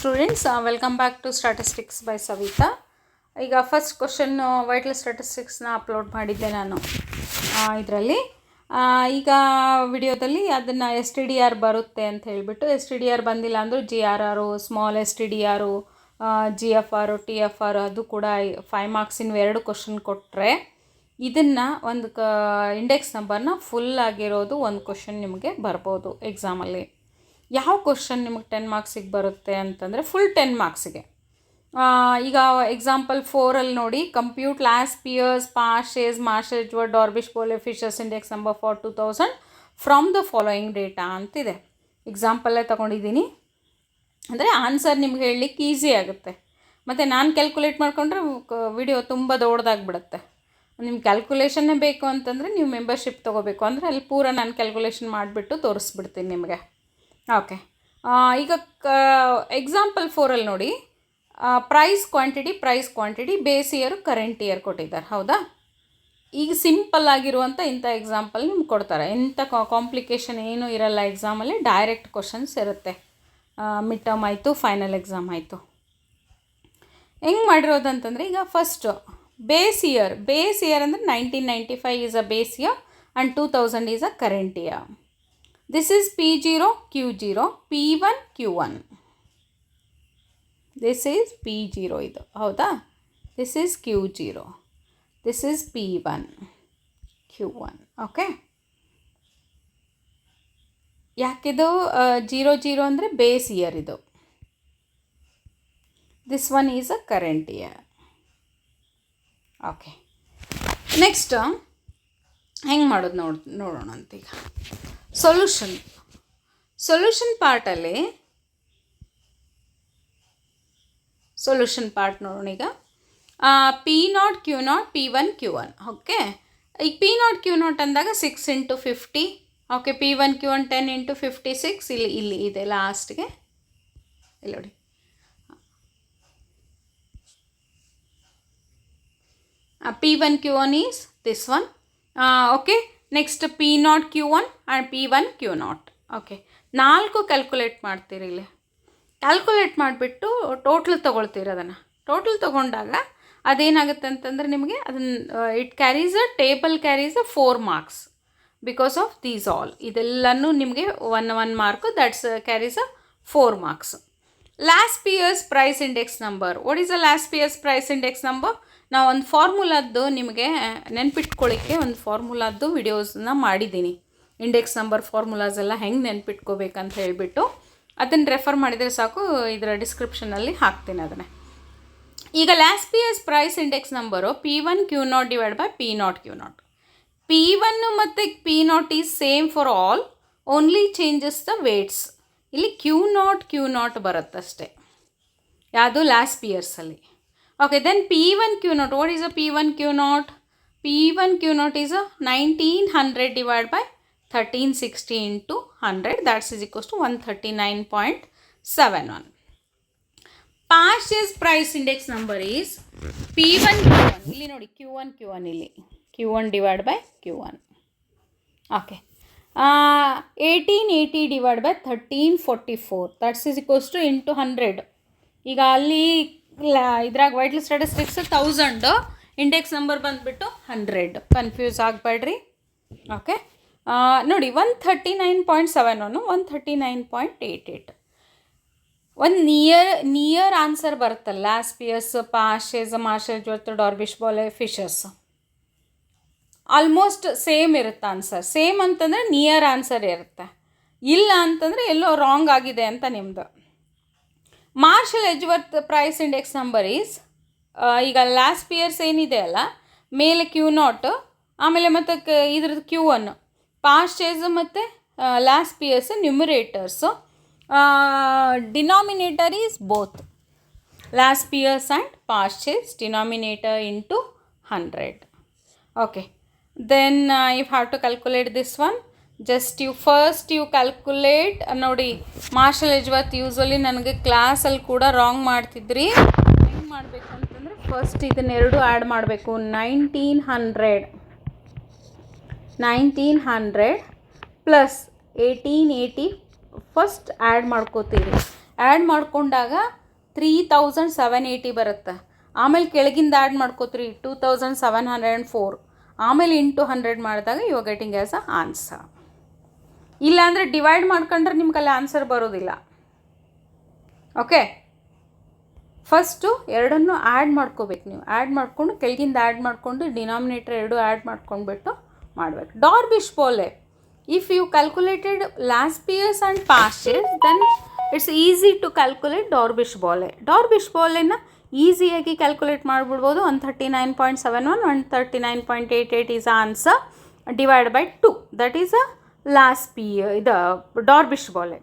Students, welcome back to statistics by Savita. ಈಗ first question vital ಸ್ಟ್ಯಾಟಿಸ್ಟಿಕ್ಸ್ನ upload ಮಾಡಿದ್ದೆ ನಾನು ಇದರಲ್ಲಿ. ಈಗ ವಿಡಿಯೋದಲ್ಲಿ ಅದನ್ನು STDR ಬರುತ್ತೆ ಅಂತ ಹೇಳಿಬಿಟ್ಟು, STDR ಬಂದಿಲ್ಲ ಅಂದರೂ GRR, small STDR, GFR, TFR ಅದು ಕೂಡ 5 ಮಾರ್ಕ್ಸಿನ 2 ಕ್ವಶನ್ ಕೊಟ್ಟರೆ, ಇದನ್ನು ಒಂದು ಇಂಡೆಕ್ಸ್ ನಂಬರ್ನ ಫುಲ್ ಆಗಿರೋದು ಒಂದು ಕ್ವಶನ್ ನಿಮಗೆ ಬರ್ಬೋದು ಎಕ್ಸಾಮಲ್ಲಿ. ಯಾವ ಕ್ವಶನ್ ನಿಮಗೆ 10 ಮಾರ್ಕ್ಸಿಗೆ ಬರುತ್ತೆ ಅಂತಂದರೆ ಫುಲ್ 10 ಮಾರ್ಕ್ಸಿಗೆ. ಈಗ ಎಕ್ಸಾಂಪಲ್ 4ಅಲ್ಲಿ ನೋಡಿ, compute Laspeyres Paasche's Marshall Edward Dorbish Bowley Fisher's index number for 2000 from the following data ಅಂತಿದೆ. ಎಕ್ಸಾಂಪಲ್ಲೇ ತೊಗೊಂಡಿದ್ದೀನಿ ಅಂದರೆ ಆನ್ಸರ್ ನಿಮ್ಗೆ ಹೇಳಲಿಕ್ಕೆ ಈಸಿ ಆಗುತ್ತೆ. ಮತ್ತು ನಾನು ಕ್ಯಾಲ್ಕುಲೇಟ್ ಮಾಡಿಕೊಂಡ್ರೆ ವಿಡಿಯೋ ತುಂಬ ದೊಡ್ಡದಾಗಿಬಿಡುತ್ತೆ. ನಿಮ್ಮ ಕ್ಯಾಲ್ಕುಲೇಷನ್ನೇ ಬೇಕು ಅಂತಂದರೆ ನೀವು ಮೆಂಬರ್ಶಿಪ್ ತೊಗೋಬೇಕು, ಅಂದರೆ ಅಲ್ಲಿ ಪೂರ ನಾನು ಕ್ಯಾಲ್ಕುಲೇಷನ್ ಮಾಡಿಬಿಟ್ಟು ತೋರಿಸ್ಬಿಡ್ತೀನಿ ನಿಮಗೆ. ಓಕೆ, ಈಗ ಎಕ್ಸಾಂಪಲ್ 4ಅಲ್ಲಿ ನೋಡಿ, price quantity base year current year ಕೊಟ್ಟಿದ್ದಾರೆ, ಹೌದಾ? ಈಗ ಸಿಂಪಲ್ ಆಗಿರುವಂಥ ಇಂಥ ಎಕ್ಸಾಂಪಲ್ ನಿಮ್ಗೆ ಕೊಡ್ತಾರೆ. ಇಂಥ ಕಾಂಪ್ಲಿಕೇಶನ್ ಏನೂ ಇರಲ್ಲ ಎಕ್ಸಾಮಲ್ಲಿ, ಡೈರೆಕ್ಟ್ ಕ್ವಶನ್ಸ್ ಇರುತ್ತೆ. ಮಿಡ್ ಟರ್ಮ್ ಆಯಿತು, ಫೈನಲ್ ಎಕ್ಸಾಮ್ ಆಯಿತು. ಹೆಂಗೆ ಮಾಡಿರೋದಂತಂದರೆ, ಈಗ ಫಸ್ಟು ಬೇಸ್ ಇಯರ್ ಅಂದರೆ 1995 is a base year and 2000 is a current year. This is P0, Q0, P1, Q1. This is P0 ಇದು, ಹೌದಾ? This is Q0. This is P1, Q1. Okay, ಯಾಕಿದು 00 ಅಂದರೆ base year ಇದು. This one is a current year. Okay, next ಹೆಂಗೆ ಮಾಡೋದು ನೋಡೋಣ ಅಂತೀಗ. Solution ಪಾರ್ಟಲ್ಲಿ ಸೊಲ್ಯೂಷನ್ ಪಾರ್ಟ್ ನೋಡೋಣ. ಈಗ P0, Q0, P1, Q1. Okay, ಈಗ P0, Q0 ಅಂದಾಗ 6 × 50. Okay, P1, Q1 10 × 56. ಇಲ್ಲಿ ಇದೆ ಲಾಸ್ಟ್ಗೆ, ಇಲ್ಲಿ ನೋಡಿ. P1, Q1 is this one. Okay, next P0, Q1 and P1, Q0. Okay, 4 calculate ಮಾಡ್ತೀರಿ. ಇಲ್ಲಿ ಕ್ಯಾಲ್ಕುಲೇಟ್ ಮಾಡಿಬಿಟ್ಟು ಟೋಟಲ್ ತೊಗೊಳ್ತೀರಿ. ಅದನ್ನು ಟೋಟಲ್ ತೊಗೊಂಡಾಗ ಅದೇನಾಗುತ್ತೆ ಅಂತಂದರೆ ನಿಮಗೆ ಅದನ್ನು table carries a 4 marks because of these all. ಇದೆಲ್ಲನೂ ನಿಮಗೆ 1 mark, that's carries a 4 marks. Laspeyres price index number. What is a Laspeyres price index number? ನಾವು ಒಂದು ಫಾರ್ಮುಲಾದ್ದು ನಿಮಗೆ ನೆನ್ಪಿಟ್ಕೊಳ್ಳಿಕ್ಕೆ ಒಂದು ಫಾರ್ಮುಲಾದ್ದು ವಿಡಿಯೋಸನ್ನ ಮಾಡಿದ್ದೀನಿ. ಇಂಡೆಕ್ಸ್ ನಂಬರ್ ಫಾರ್ಮುಲಾಸ್ ಎಲ್ಲ ಹೆಂಗೆ ನೆನ್ಪಿಟ್ಕೋಬೇಕಂತ ಹೇಳಿಬಿಟ್ಟು ಅದನ್ನು ರೆಫರ್ ಮಾಡಿದರೆ ಸಾಕು, ಇದರ ಡಿಸ್ಕ್ರಿಪ್ಷನಲ್ಲಿ ಹಾಕ್ತೀನಿ ಅದನ್ನೇ. ಈಗ Laspeyres price index number P1 Q0 divide by P0 Q0. P1 ಮತ್ತು P0 is same for all, only changes the weights. ಇಲ್ಲಿ Q0 ಬರುತ್ತಷ್ಟೇ, ಯಾವುದು ಲಾಸ್ಟ್ ಪಿಯರ್ಸಲ್ಲಿ. Okay, then P1 Q0. What is a P1 Q0? P1 Q0 is a 1900 divide by 1360 × 100. That's is equals to 139.71. Paasche's price index number is P1 Q1. ಇಲ್ಲಿ ನೋಡಿ, Q1 ಇಲ್ಲಿ Q1 divide by Q1. Okay, 1880 divide by 1344. That's is equals to × 100. ಈಗ ಅಲ್ಲಿ ಇದ್ರಾಗ vital statistics 1000, index number ಬಂದುಬಿಟ್ಟು 100. Confuse ಆಗಬೇಡ್ರಿ. Okay, ನೋಡಿ 139.71, 139.88. ಒಂದು near answer ಬರುತ್ತಲ್ಲ. Laspeyres Paasche's Marshall Edward Dorbish Bowley Fisher's almost same ಇರುತ್ತೆ ಆನ್ಸರ್. ಸೇಮ್ ಅಂತಂದರೆ near answer ಇರುತ್ತೆ, ಇಲ್ಲ ಅಂತಂದರೆ ಎಲ್ಲೋ ರಾಂಗ್ ಆಗಿದೆ ಅಂತ ನಿಮ್ಮದು. Marshall Edward price index number is, ಈಗ ಲಾಸ್ಟ್ ಪಿಯರ್ಸ್ ಏನಿದೆ ಅಲ್ಲ, ಮೇಲೆ Q0, ಆಮೇಲೆ ಮತ್ತು ಇದ್ರದ್ದು Q1, ಪಾಸ್ಟ್ ಚೇಸ್ ಮತ್ತು Laspeyres numerators. Denominator is both Laspeyres and Paasche's, denominator into 100. Okay, then you have to calculate this one. Just you calculate. ನೋಡಿ, Marshall Edgeworth usually ನನಗೆ ಕ್ಲಾಸಲ್ಲಿ ಕೂಡ wrong ಮಾಡ್ತಿದ್ರಿ. ಹೆಂಗೆ ಮಾಡಬೇಕು ಅಂತಂದರೆ, first ಇದನ್ನೆರಡು add ಮಾಡಬೇಕು. 1900 ಪ್ಲಸ್ 1880 ಫಸ್ಟ್ ಆ್ಯಡ್ ಮಾಡ್ಕೋತೀರಿ. ಆ್ಯಡ್ ಮಾಡಿಕೊಂಡಾಗ 3780 ಬರುತ್ತೆ. ಆಮೇಲೆ ಕೆಳಗಿಂದ ಆ್ಯಡ್ ಮಾಡ್ಕೋತೀರಿ 2704. ಆಮೇಲೆ ಇಂಟು 100 ಮಾಡಿದಾಗ you are getting as a answer. ಇಲ್ಲಾಂದರೆ ಡಿವೈಡ್ ಮಾಡ್ಕೊಂಡ್ರೆ ನಿಮ್ಗಲ್ಲಿ ಆನ್ಸರ್ ಬರೋದಿಲ್ಲ. ಓಕೆ, ಫಸ್ಟು ಎರಡನ್ನು ಆ್ಯಡ್ ಮಾಡ್ಕೋಬೇಕು. ನೀವು ಆ್ಯಡ್ ಮಾಡಿಕೊಂಡು ಕೆಳಗಿಂದ ಆ್ಯಡ್ ಮಾಡಿಕೊಂಡು ಡಿನಾಮಿನೇಟರ್ ಎರಡು ಆ್ಯಡ್ ಮಾಡ್ಕೊಂಡ್ಬಿಟ್ಟು ಮಾಡಬೇಕು. Dorbish Bowley, if you calculated Laspeyres and past years then it's easy to calculate Dorbish Bowley. ಡಾರ್ಬಿಶ್-ಬೋಲೆನ ಈಸಿಯಾಗಿ ಕ್ಯಾಲ್ಕುಲೇಟ್ ಮಾಡಿಬಿಡ್ಬೋದು. 139.71, 139.88 is answer. Divide by 2, that is a Laspeyres. ಇದು ಡಾರ್ಬಿಶ್-ಬೋಲೆ.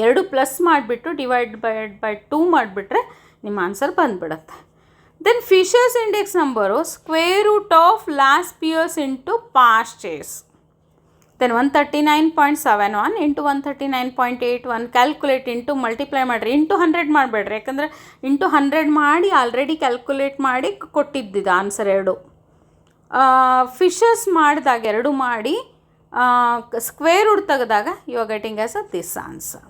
ಎರಡು ಪ್ಲಸ್ ಮಾಡಿಬಿಟ್ಟು ಡಿವೈಡ್ ಬೈ 2 ಮಾಡಿಬಿಟ್ರೆ ನಿಮ್ಮ ಆನ್ಸರ್ ಬಂದುಬಿಡುತ್ತೆ. Then Fisher's index number square root of last years into past years. Then 139.71 into 139.81 calculate into multiply ಮಾಡಿರಿ. Into 100 ಮಾಡಬೇಡ್ರಿ, ಯಾಕಂದರೆ into 100 ಮಾಡಿ ಆಲ್ರೆಡಿ ಕ್ಯಾಲ್ಕುಲೇಟ್ ಮಾಡಿ ಕೊಟ್ಟಿದ್ದಿದ್ದು ಆನ್ಸರ್ ಎರಡು. ಫಿಶರ್ಸ್ ಮಾಡಿದಾಗ ಎರಡು ಮಾಡಿ ಸ್ಕ್ವೇರ್ ರೂಟ್ ತೆಗೆದಾಗ you are getting as a this answer.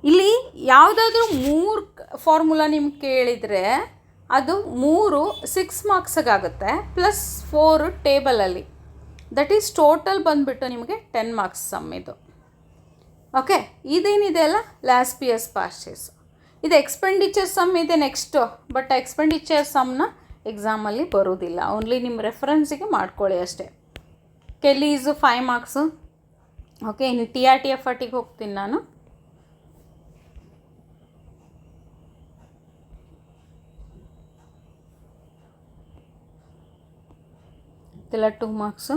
ಇಲ್ಲಿ ಯಾವುದಾದ್ರೂ 3 ಫಾರ್ಮುಲಾ ನಿಮ್ಗೆ ಕೇಳಿದರೆ ಅದು 3 6 ಮಾರ್ಕ್ಸಿಗಾಗುತ್ತೆ, ಪ್ಲಸ್ 4 ಟೇಬಲಲ್ಲಿ. ದಟ್ ಈಸ್ ಟೋಟಲ್ ಬಂದುಬಿಟ್ಟು ನಿಮಗೆ 10 ಮಾರ್ಕ್ಸ್ ಸಮ್ ಇದು. ಓಕೆ, ಇದೇನಿದೆ ಅಲ್ಲ ಲಾಸ್ಟ್ ಇಯರ್ಸ್ ಪಾಸ್ಟ್ ಇಯರ್ಸ್, ಇದು ಎಕ್ಸ್ಪೆಂಡಿಚರ್ ಸಮ್ ಇದೆ ನೆಕ್ಸ್ಟು. ಬಟ್ ಎಕ್ಸ್ಪೆಂಡಿಚರ್ ಸಮ್ನ ಎಕ್ಸಾಮಲ್ಲಿ ಬರೋದಿಲ್ಲ, ಓನ್ಲಿ ನಿಮ್ಮ ರೆಫರೆನ್ಸಿಗೆ ಮಾಡ್ಕೊಳ್ಳಿ ಅಷ್ಟೇ. ಕೆಲೀಸು 5 ಮಾರ್ಕ್ಸು. ಓಕೆ, ಇನ್ನು TRTFRTಗೆ ಹೋಗ್ತೀನಿ ನಾನು. ಇದೆಲ್ಲ 2 marks.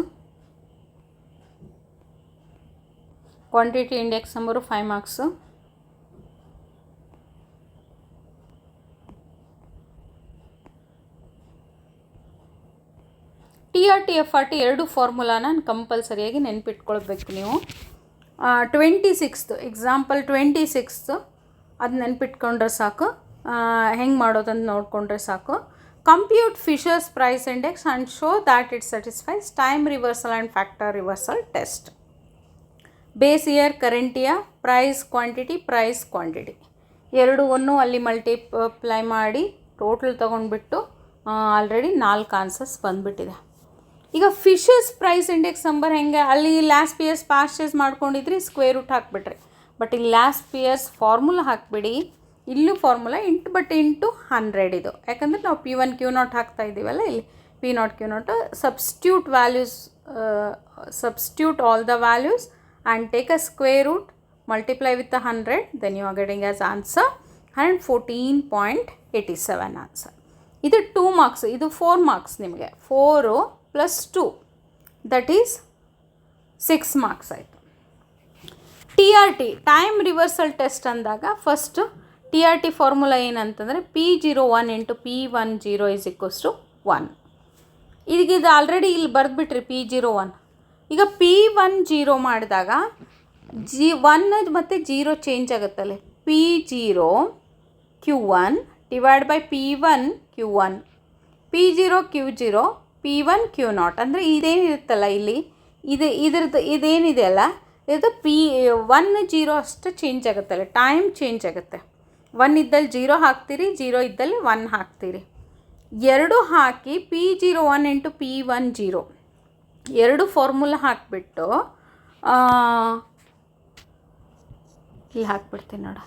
Quantity index number 5 marks. TRTFRT ಎರಡು ಫಾರ್ಮುಲಾನ ಕಂಪಲ್ಸರಿಯಾಗಿ ನೆನ್ಪಿಟ್ಕೊಳ್ಬೇಕು ನೀವು. 26th ಎಕ್ಸಾಂಪಲ್ 26th ಅದು ನೆನ್ಪಿಟ್ಕೊಂಡ್ರೆ ಸಾಕು. ಹೆಂಗೆ ಮಾಡೋದಂತ ನೋಡಿಕೊಂಡ್ರೆ ಸಾಕು. Compute Fisher's price index and show that it satisfies time reversal and factor reversal test. Base year, current year, price quantity ಎರಡೂ ಅಲ್ಲಿ ಮಲ್ಟಿಪ್ಲೈ ಮಾಡಿ ಟೋಟಲ್ ತೊಗೊಂಡ್ಬಿಟ್ಟು ಆಲ್ರೆಡಿ 4 ಆನ್ಸರ್ಸ್ ಬಂದುಬಿಟ್ಟಿದೆ. ಈಗ ಫಿಶರ್ಸ್ ಪ್ರೈಸ್ ಇಂಡೆಕ್ಸ್ ನಂಬರ್ ಹೆಂಗೆ, ಅಲ್ಲಿ ಲಾಸ್ಟ್ ಇಯರ್ಸ್ ಪಾಸ್ಟ್ ಇಯರ್ಸ್ ಮಾಡ್ಕೊಂಡಿದ್ರಿ square root ಹಾಕಿಬಿಟ್ರಿ. But ಇಲ್ಲಿ ಲಾಸ್ಟ್ ಇಯರ್ಸ್ ಫಾರ್ಮುಲಾ ಹಾಕಿಬಿಡಿ, ಇಲ್ಲೂ ಫಾರ್ಮುಲಾ ಇಂಟು 100 ಇದು. ಯಾಕಂದರೆ ನಾವು P1 Q0 ಹಾಕ್ತಾ ಇದ್ದೀವಲ್ಲ, ಇಲ್ಲಿ P0 Q0 substitute values, substitute all the values and take a square root, multiply with 100, then you are getting as answer 114.87 answer. ಇದು 2 ಮಾರ್ಕ್ಸ್, ಇದು 4 ಮಾರ್ಕ್ಸ್ ನಿಮಗೆ. 4 + 2 ದಟ್ ಈಸ್ 6 ಮಾರ್ಕ್ಸ್ ಆಯಿತು. TRT time reversal test ಅಂದಾಗ first TRT formula ಏನಂತಂದರೆ P01 × P10 = 1. ಇದು already ಇಲ್ಲಿ ಬರೆದ್ಬಿಟ್ರಿ P01. ಈಗ P10 ಮಾಡಿದಾಗ 1 ಮತ್ತು 0 ಚೇಂಜ್ ಆಗುತ್ತಲ್ಲ, P0 Q1 divide by P1 Q1, P0 Q0, P1 Q0. ಅಂದರೆ ಇದೇನಿರುತ್ತಲ್ಲ ಇಲ್ಲಿ ಇದೇನಿದೆ ಅಲ್ಲ, ಇದು P1 0 ಅಷ್ಟು ಚೇಂಜ್ ಆಗುತ್ತಲ್ಲ, ಟೈಮ್ ಚೇಂಜ್ ಆಗುತ್ತೆ. 1 ಇದ್ದಲ್ಲಿ 0 ಹಾಕ್ತೀರಿ, 0 ಇದ್ದಲ್ಲಿ 1 ಹಾಕ್ತೀರಿ. ಎರಡು ಹಾಕಿ P01 × P10 ಎರಡು ಫಾರ್ಮುಲಾ ಹಾಕಿಬಿಟ್ಟು ಇಲ್ಲಿ ಹಾಕ್ಬಿಡ್ತೀನಿ ನೋಡ.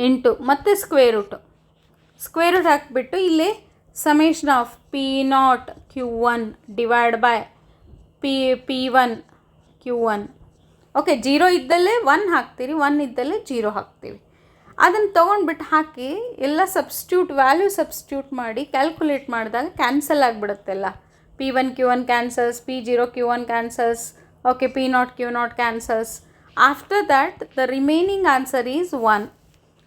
ಇಂಟು ಮತ್ತು ಸ್ಕ್ವೇರ್ ರೂಟ್ ಹಾಕಿಬಿಟ್ಟು ಇಲ್ಲಿ summation of P0 Q1 divide by P1 Q1. Okay, 0 ಇದ್ದಲ್ಲೇ 1 ಹಾಕ್ತೀರಿ, 1 ಇದ್ದಲ್ಲೇ 0 ಹಾಕ್ತೀವಿ. ಅದನ್ನು ತೊಗೊಂಡ್ಬಿಟ್ಟು ಹಾಕಿ ಎಲ್ಲ ವ್ಯಾಲ್ಯೂ ಸಬ್ಸ್ಟ್ಯೂಟ್ ಮಾಡಿ ಕ್ಯಾಲ್ಕುಲೇಟ್ ಮಾಡಿದಾಗ ಕ್ಯಾನ್ಸಲ್ ಆಗಿಬಿಡುತ್ತೆಲ್ಲ. P1 Q1 cancels, P0 Q1 cancels, okay, P0 Q0 cancels. After that the remaining answer is 1.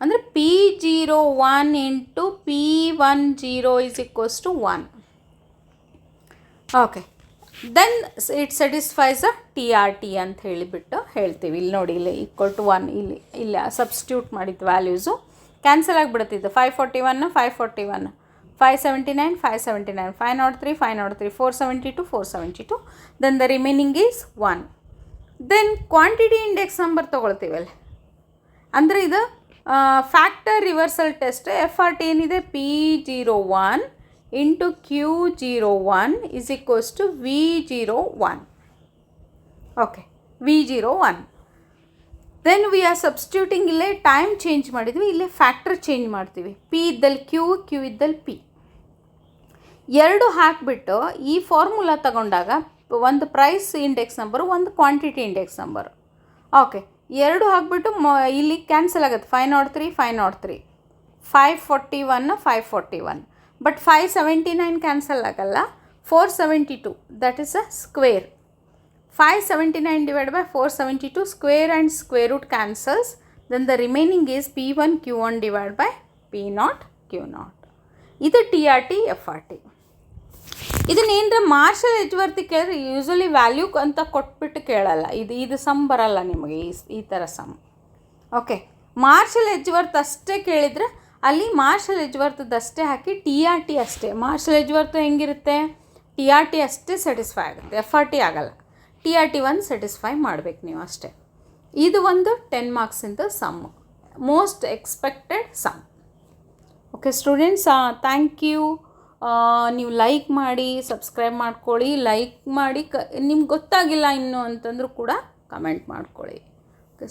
ಅಂದರೆ P01 × P10 = 1. Okay, then it satisfies a TRT ಅಂತ ಹೇಳಿಬಿಟ್ಟು ಹೇಳ್ತೀವಿ. ಇಲ್ಲಿ ನೋಡಿ, ಇಲ್ಲಿ = 1, ಇಲ್ಲಿ ಸಬ್ಸ್ಟ್ಯೂಟ್ ಮಾಡಿದ ವ್ಯಾಲ್ಯೂಸು ಕ್ಯಾನ್ಸಲ್ ಆಗಿಬಿಡುತ್ತಿದ್ದು 541 541 579 579 503 503 472 472 then the remaining is 1. Then quantity index number ತೊಗೊಳ್ತೀವಲ್ಲ, ಅಂದರೆ ಇದು ಫ್ಯಾಕ್ಟರ್ ರಿವರ್ಸಲ್ ಟೆಸ್ಟ್. FRT ಏನಿದೆ P01 ಇಂಟು Q01 is equals to V01. Okay, V01. Then we are substituting. ಇಲ್ಲೇ ಟೈಮ್ ಚೇಂಜ್ ಮಾಡಿದ್ವಿ, ಇಲ್ಲೇ ಫ್ಯಾಕ್ಟರ್ ಚೇಂಜ್ ಮಾಡ್ತೀವಿ. P ಇದ್ದಲ್ಲಿ Q ಇದ್ದಲ್ಲಿ P ಎರಡು ಹಾಕಿಬಿಟ್ಟು ಈ ಫಾರ್ಮುಲಾ ತಗೊಂಡಾಗ ಒಂದು ಪ್ರೈಸ್ ಇಂಡೆಕ್ಸ್ ನಂಬರು, ಒಂದು ಕ್ವಾಂಟಿಟಿ ಇಂಡೆಕ್ಸ್ ನಂಬರು. ಓಕೆ, ಎರಡು ಹಾಕಿಬಿಟ್ಟು ಇಲ್ಲಿ ಕ್ಯಾನ್ಸಲ್ ಆಗುತ್ತೆ. 503 503 541 541. ಬಟ್ 579 ಕ್ಯಾನ್ಸಲ್ ಆಗಲ್ಲ. 472 that is a square. 579 divided by 472 square and square root cancels. Then the remaining is P1 Q1 divided by P0 Q0. ಇದು TRT FRT. ಇದನ್ನೇನರ marshal ಎಜ್ವರ್ತಿ ಕೇಳಿದ್ರೆ usually value ಅಂತ ಕೊಟ್ಬಿಟ್ಟು ಕೇಳಲ್ಲ. ಇದು ಸಮ್ ಬರಲ್ಲ ನಿಮಗೆ, ಈ ಥರ ಸಮ್. ಓಕೆ, ಮಾರ್ಷಲ್ ಎಜ್ವರ್ತ್ ಅಷ್ಟೇ ಕೇಳಿದರೆ ಅಲ್ಲಿ ಮಾರ್ಷಲ್ ಎಜ್ವರ್ತದಷ್ಟೇ ಹಾಕಿ TRT ಅಷ್ಟೇ. ಮಾರ್ಷಲ್ ಎಜ್ವರ್ತ್ ಹೆಂಗಿರುತ್ತೆ, TRT ಅಷ್ಟೇ ಸ್ಯಾಟಿಸ್ಫೈ ಆಗುತ್ತೆ, FRT ಆಗಲ್ಲ. TRT 1 ಸ್ಯಾಟಿಸ್ಫೈ ಮಾಡಬೇಕು ನೀವು ಅಷ್ಟೇ. ಇದು ಒಂದು 10 ಮಾರ್ಕ್ಸಿಂದ sum, most expected sum. Okay students, thank you. ನೀವು ಲೈಕ್ ಮಾಡಿ, ಸಬ್ಸ್ಕ್ರೈಬ್ ಮಾಡ್ಕೊಳ್ಳಿ. ಲೈಕ್ ಮಾಡಿ, ನಿಮ್ಗೆ ಗೊತ್ತಾಗಿಲ್ಲ ಇನ್ನೂ ಅಂತಂದ್ರೂ ಕೂಡ ಕಮೆಂಟ್ ಮಾಡ್ಕೊಳ್ಳಿ. ಓಕೆ.